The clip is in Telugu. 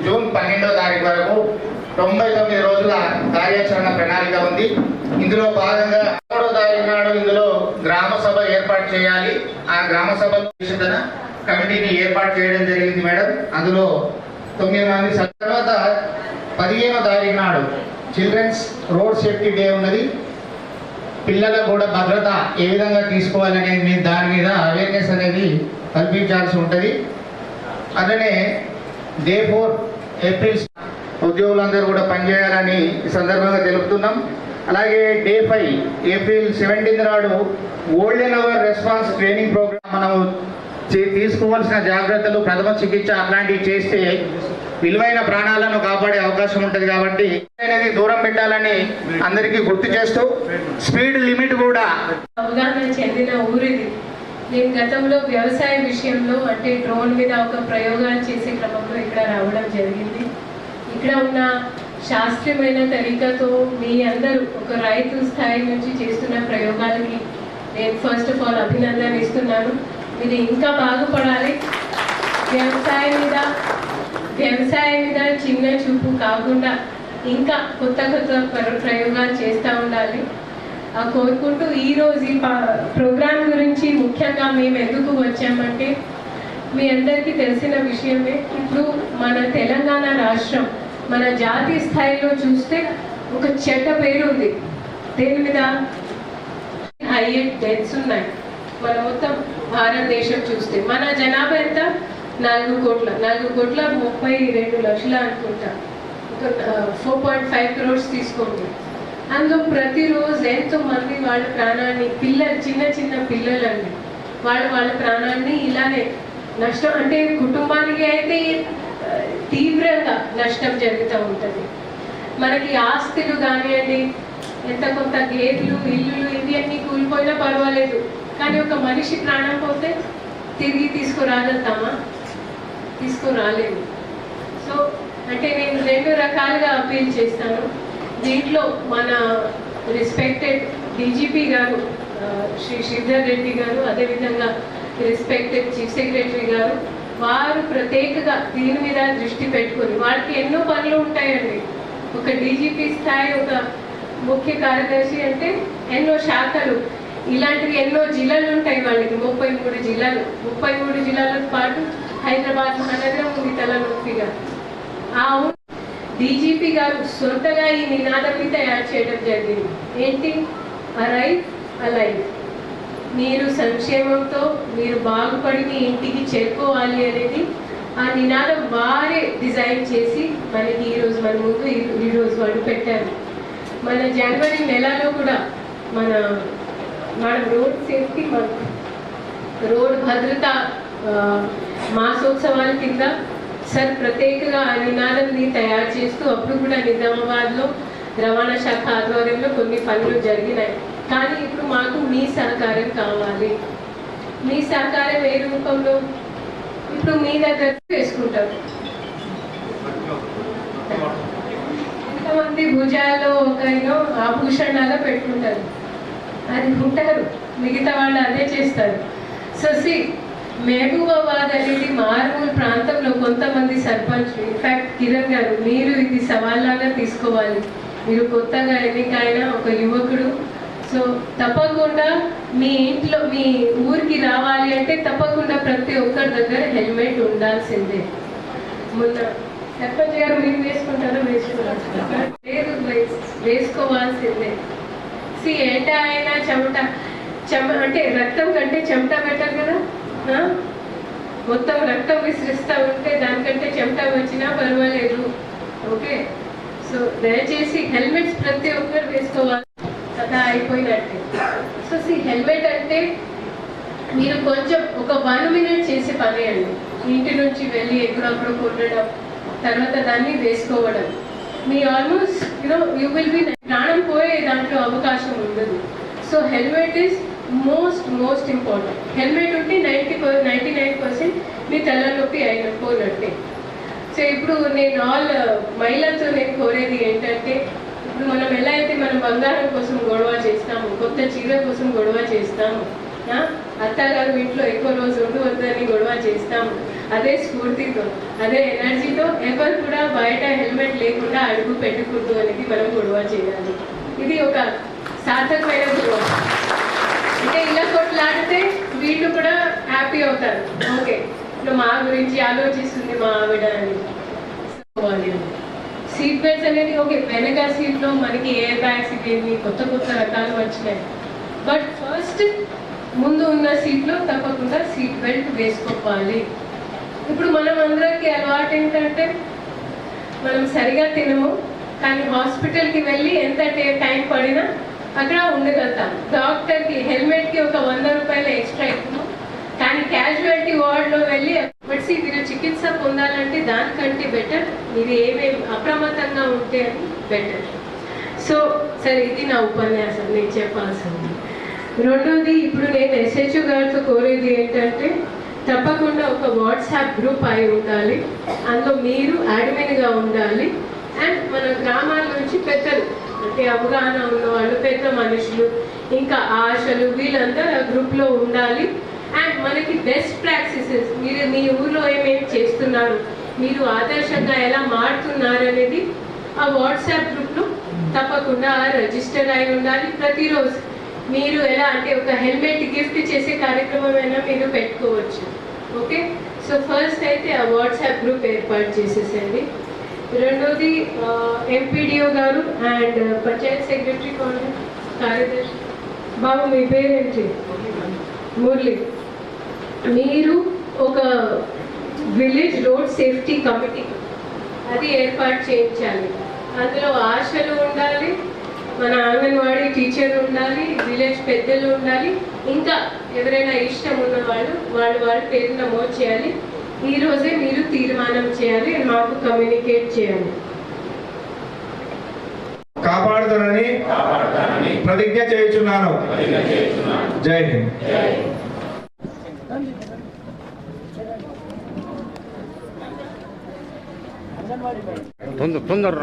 జూన్ 12వ తారీఖు వరకు 99 రోజుల కార్యాచరణ ప్రణాళిక ఉంది. ఇందులో భాగంగా 3వ తారీఖు నాడు ఇందులో గ్రామ సభ ఏర్పాటు చేయాలి. ఆ గ్రామ సభ కమిటీని ఏర్పాటు చేయడం జరిగింది మేడం. అందులో 9 మంది. తర్వాత 15వ తారీఖు నాడు చిల్డ్రన్స్ రోడ్ సేఫ్టీ డే ఉన్నది. పిల్లలకు కూడా భద్రత ఏ విధంగా తీసుకోవాలనేది దాని మీద అవేర్నెస్ అనేది కల్పించాల్సి ఉంటుంది. అలానే డే 4 ఏప్రిల్ ఉద్యోగులందరూ కూడా పనిచేయాలని ఈ సందర్భంగా తెలుపుతున్నాం. అలాగే డే 5 ఏప్రిల్ 17 నాడు golden hour response training program మనము తీసుకోవాల్సిన జాగ్రత్తలు, ప్రథమ చికిత్స అట్లాంటివి చేస్తే విలువైన ప్రాణాలను కాపాడే అవకాశం ఉంటుంది. కాబట్టి అనేది దూరం పెట్టాలని అందరికీ గుర్తు చేస్తూ స్పీడ్ లిమిట్ కూడా అవగాహన చెందిన ఊరిది. నేను గతంలో వ్యవసాయ విషయంలో అంటే డ్రోన్ మీద ఒక ప్రయోగాలు చేసే క్రమంలో ఇక్కడ రావడం జరిగింది. ఇక్కడ ఉన్న శాస్త్రీయమైన తరీకాతో మీ అందరూ ఒక రైతు స్థాయి నుంచి చేస్తున్న ప్రయోగాలకి నేను ఫస్ట్ ఆఫ్ ఆల్ అభినందన ఇస్తున్నాను. ఇది ఇంకా బాగుపడాలి. వ్యవసాయం మీద చిన్న చూపు కాకుండా ఇంకా కొత్త ప్రయోగాలు చేస్తూ ఉండాలి కోరుకుంటూ ఈరోజు ఈ ప్రోగ్రాం గురించి ముఖ్యంగా మేము ఎందుకు వచ్చామంటే మీ అందరికీ తెలిసిన విషయమే. ఇప్పుడు మన తెలంగాణ రాష్ట్రం మన జాతీయ స్థాయిలో చూస్తే ఒక చెడ్డ పేరు ఉంది. దేని మీద? హైయెస్ట్ డెత్స్ ఉన్నాయి. మన మొత్తం భారతదేశం చూస్తే మన జనాభా ఎంత? 4 కోట్ల 32 లక్షల అనుకుంటా. ఒక 4.5 crores తీసుకోండి. అందులో ప్రతిరోజు ఎంతో మంది వాళ్ళ ప్రాణాన్ని చిన్న పిల్లలండి వాళ్ళ ప్రాణాన్ని ఇలానే నష్టం, అంటే కుటుంబానికి అయితే తీవ్రంగా నష్టం జరుగుతూ ఉంటుంది. మనకి ఆస్తులు కానివ్వండి, ఎంత కొంత గేదెలు, ఇల్లులు ఇవి అన్నీ కూలిపోయినా పర్వాలేదు, కానీ ఒక మనిషి ప్రాణం పోతే తిరిగి తీసుకురాగలుగుతామా? తీసుకురాలేము. సో అంటే నేను 2 రకాలుగా అపీల్ చేస్తాను. దీంట్లో మన రెస్పెక్టెడ్ డీజీపీ గారు శ్రీ శ్రీధర్ రెడ్డి గారు, అదేవిధంగా రెస్పెక్టెడ్ చీఫ్ సెక్రటరీ గారు, వారు ప్రత్యేకంగా దీని మీద దృష్టి పెట్టుకొని, వాళ్ళకి ఎన్నో పనులు ఉంటాయండి. ఒక డీజీపీ స్థాయి, ఒక ముఖ్య కార్యదర్శి అంటే ఎన్నో శాఖలు, ఇలాంటివి ఎన్నో జిల్లాలు ఉంటాయి వాళ్ళకి. 33 జిల్లాలు. 33 జిల్లాలతో పాటు హైదరాబాద్ మహానగరం ఉంది తలనొప్పిగా. ఆ డీజీపీ గారు సొంతగా ఈ నినాదాన్ని తయారు చేయడం జరిగింది. ఏంటి? Arrive alive. మీరు సంక్షేమంతో మీరు బాగుపడి మీ ఇంటికి చేరుకోవాలి అనేది ఆ నినాదం వారే డిజైన్ చేసి మనకి ఈరోజు మన ముందు ఈరోజు వాళ్ళు పెట్టారు. మన జనవరి నెలలో కూడా మన రోడ్ సేఫ్టీ మంత్, రోడ్ భద్రత మాసోత్సవాల కింద సార్ ప్రత్యేకంగా ఆ నినాదాన్ని తయారు చేస్తూ అప్పుడు కూడా నిజామాబాద్లో రవాణా శాఖ ఆధ్వర్యంలో కొన్ని పనులు జరిగినాయి. కానీ ఇప్పుడు మాకు మీ సహకారం కావాలి. మీ సహకారం ఏ రూపంలో? ఇప్పుడు మీ దగ్గర వేసుకుంటారు. ఎంతమంది భుజాల్లో ఒక ఆభూషణాగా పెట్టుకుంటారు, అది ఉంటారు, మిగతా వాళ్ళు అదే చేస్తారు. సో మహబూబాబాద్ అనేది మారుమూల ప్రాంతంలో కొంతమంది సర్పంచ్, ఇన్ఫాక్ట్ కిరణ్ గారు, మీరు ఇది సవాల్లాగా తీసుకోవాలి. మీరు కొత్తగా ఎన్నికైన ఒక యువకుడు. సో తప్పకుండా మీ ఇంట్లో మీ ఊరికి రావాలి అంటే తప్పకుండా ప్రతి ఒక్కరి దగ్గర హెల్మెట్ ఉండాల్సిందే. మొన్న సర్పంచ్ గారు మీరు వేసుకుంటారో వేసుకోవాల్సిందే. ఎంట అయినా చెమట అంటే రక్తం కంటే చెమట బెటర్ కదా. మొత్తం రక్తం విసిరిస్తూ ఉంటే దానికంటే చెమట వచ్చినా పర్వాలేదు. ఓకే, సో దయచేసి హెల్మెట్స్ ప్రతి ఒక్కరు వేసుకోవాలి. కదా అయిపోయినట్టే. సో హెల్మెట్ అంటే మీరు కొంచెం ఒక 1 minute చేసే పని అండి. ఇంటి నుంచి వెళ్ళి ఎక్కడప్పుడు కొట్టడం, తర్వాత దాన్ని వేసుకోవడం, మీ ఆల్మోస్ట్ యూ విల్ బి ప్రాణం పోయే దాంట్లో అవకాశం ఉండదు. So helmet is most important. Helmet ఉంటే 99% మీ తలనొప్పి అయిపోయినట్టే. సో ఇప్పుడు నేను మహిళలతో నేను కోరేది ఏంటంటే, ఇప్పుడు మనం ఎలా అయితే మనం బంగారం కోసం గొడవ చేస్తాము, కొత్త చీర కోసం గొడవ చేస్తాము, అత్తగారు ఇంట్లో ఎక్కువ రోజు ఉండవద్దని గొడవ చేస్తాము. అదే స్ఫూర్తితో, అదే ఎనర్జీతో ఎవరు కూడా బయట హెల్మెట్ లేకుండా అడుగు పెట్టకూడదు అనేది మనం గొడవ చేయాలి. ఇది ఒక సార్థకమైన గొడవ. అంటే ఇలా కొట్లాడితే వీళ్ళు కూడా హ్యాపీ అవుతారు. ఓకే, ఇప్పుడు మా గురించి ఆలోచిస్తుంది మా ఆవిడ అని. సీట్ బెల్ట్స్ అనేది ఓకే, వెనక సీట్లో మనకి ఎయిర్ బ్యాగ్స్ ఇవేమి కొత్త కొత్త రకాలు వచ్చినాయి. బట్ ఫస్ట్ ముందు ఉన్న సీట్లో తప్పకుండా సీట్ బెల్ట్ వేసుకోవాలి. ఇప్పుడు మనం అందరికీ అలవాటు ఏంటంటే మనం సరిగా తినము, కానీ హాస్పిటల్కి వెళ్ళి ఎంత టైం పడినా అక్కడ ఉండగలుగుతాం. డాక్టర్కి హెల్మెట్కి ఒక 100 రూపాయలు ఎక్స్ట్రా ఇస్తాము, కానీ క్యాజువాలిటీ వార్డ్లో వెళ్ళి బట్ మీరు చికిత్స పొందాలంటే దానికంటే బెటర్ మీరు ఏమేమి అప్రమత్తంగా ఉంటే అని బెటర్. సో సరే, ఇది నా ఉపన్యాసం, నేను చెప్పాల్సింది. రెండోది, ఇప్పుడు నేను SHO గారితో కోరేది ఏంటంటే తప్పకుండా ఒక వాట్సాప్ గ్రూప్ అయి ఉండాలి. అందులో మీరు అడ్మిన్గా ఉండాలి. అండ్ మన గ్రామాల నుంచి పెద్దలు అంటే అవగాహన ఉన్నవాళ్ళు, పెద్ద మనుషులు, ఇంకా ఆశలు, వీళ్ళంతా ఆ గ్రూప్లో ఉండాలి. అండ్ మనకి బెస్ట్ ప్రాక్టీసెస్, మీరు మీ ఊళ్ళో ఏమేమి చేస్తున్నారు, మీరు ఆదర్శంగా ఎలా మారుతున్నారు అనేది ఆ వాట్సాప్ గ్రూప్లో తప్పకుండా రిజిస్టర్ అయి ఉండాలి. ప్రతిరోజు మీరు ఎలా అంటే ఒక హెల్మెట్ గిఫ్ట్ చేసే కార్యక్రమం అయినా మీరు పెట్టుకోవచ్చు. ఓకే, సో ఫస్ట్ అయితే ఆ వాట్సాప్ గ్రూప్ ఏర్పాటు చేసేసండి. రెండోది, ఎంపీడీఓ గారు అండ్ పంచాయత్ సెక్రటరీ కార్యదర్శి బాబు, మీ పేరేంటి? మురళి. మీరు ఒక విలేజ్ రోడ్ సేఫ్టీ కమిటీ అది ఏర్పాటు చేయించాలి. అందులో ఆశలు ఉండాలి, మన అంగన్వాడీ టీచర్ ఉండాలి, విలేజ్ పెద్దలు ఉండాలి, ఇంకా ఎవరైనా ఇష్టం ఉన్న వాళ్ళ పేరు నమోదు చేయాలి. ఈరోజే మీరు తీర్మానం చేయాలి, మాకు కమ్యూనికేట్ చేయాలి. కాపాడుతానని ప్రతిజ్ఞ చేయుచున్నాను. జై హింద్. తొందర